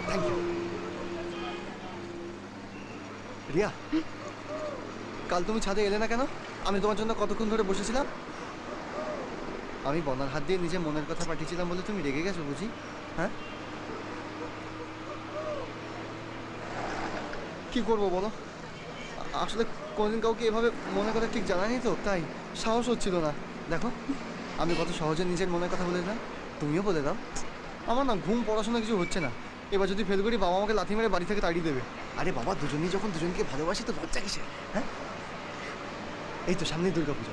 Thank you. Riya, কাল তুমি ছাদে এলে না কেন? আমি তোমার জন্য কতক্ষণ ধরে বসেছিলাম। আমি বনার হাত দিয়ে নিজের মনের কথা পাঠিয়েছিলাম বলে তুমি রেগে গেছো বুঝি? হ্যাঁ, কি করবো বলো? আসলে কোনদিন কাউকে এভাবে মনে কথা ঠিক জানা নেই তো, তাই সাহস হচ্ছিল না। দেখো, আমি কত সহজে নিজের মনের কথা বলে দিলাম। তুমিও বলে দাও। আমার না ঘুম, পড়াশোনা কিছু হচ্ছে না। এবার যদি ফেল করি, বাবা আমাকে লাথি মেরে বাড়ি থেকে তাড়িয়ে দেবে। আরে বাবা, দুজনেই যখন দুজনকে ভালোবাসি তো লজ্জা কিসের? হ্যাঁ, এই তো সামনেই দুর্গা পুজো।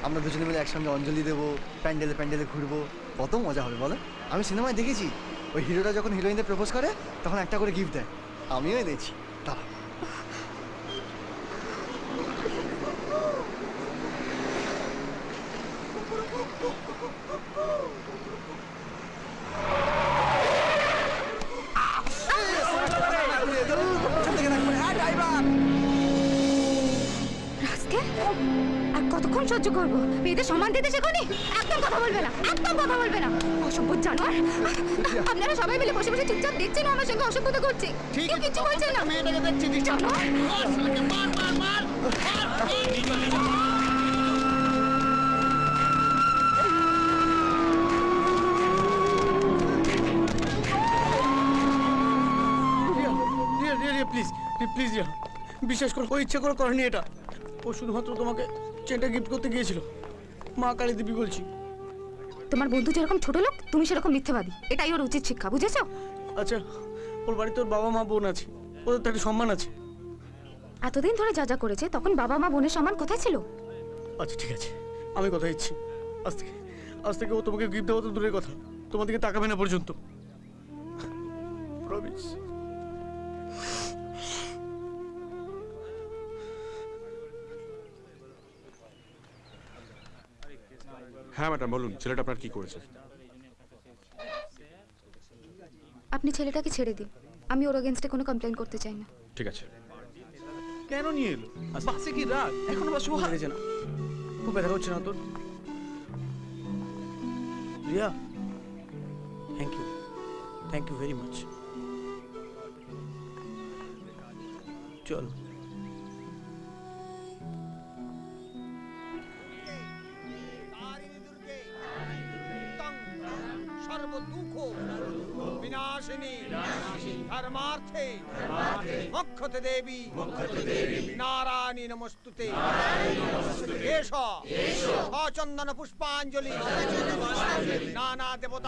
আমরা দুজনে মিলে একসঙ্গে অঞ্জলি দেবো, প্যান্ডেলে প্যান্ডেলে ঘুরবো, কত মজা হবে বলো? আমি সিনেমায় দেখেছি, ওই হিরোরা যখন হিরোইনদের প্রপোজ করে তখন একটা করে গিফট দেয়। আমিও দিয়েছি। দাঁড়া, আর কতক্ষণ সহ্য করবো? মেয়েদের সম্মান দিতে শেখনি? একদম কথা বলবে না, একদম কথা বলবে না। অসভ্য জানোয়ার। আপনারা সবাই মিলে বসে বসে চুপচাপ দেখছেন আমার সঙ্গে অসভ্যতা করছে, কেউ কিচ্ছু বলছে না। প্লিজ প্লিজ রিয়া, বিশ্বাস করো ও ইচ্ছে করে করেনি এটা। ও শুধুমাত্র তোমাকে চেনটা গিফট করতে গিয়েছিল। মা কালী দেবী বলছি। তোমার বন্ধু যেরকম ছোট লোক, তুমি সেরকম মিথ্যেবাদী। এটাই ওর উচিত শিক্ষা, বুঝেছো? আচ্ছা, ওর বাড়িতে ওর বাবা মা বোন আছে, ওদের তো একটা সম্মান আছে। এতদিন ধরে যা যা করেছে, তখন বাবা মা বোনের সম্মান কোথায় ছিল? আচ্ছা ঠিক আছে, আমি কথা দিচ্ছি, আজ থেকে ও তোমাকে গিফট দেওয়া তো দূরের কথা, তোমার দিকে তাকাবে না পর্যন্ত। প্রমিস। হ্যাঁ ম্যাডাম বলুন, ছেলেটা আপনার কি করেছে? আপনি ছেলেটাকে ছেড়ে দিন, আমি ওর এগেইনস্টে কোনো কমপ্লেইন করতে চাই না। ঠিক আছে। কেন নিয়ে এলো? বাসে কি রাত? এখনো বাস হয়েছে না? খুব ব্যথা হচ্ছে না তোর? Riya, thank you very much. চল। विनाशिनी धर्मार्थे मोक्षते देवी नारायणी नमस्तुते एष सचंदन पुष्पांजलि नाना देवता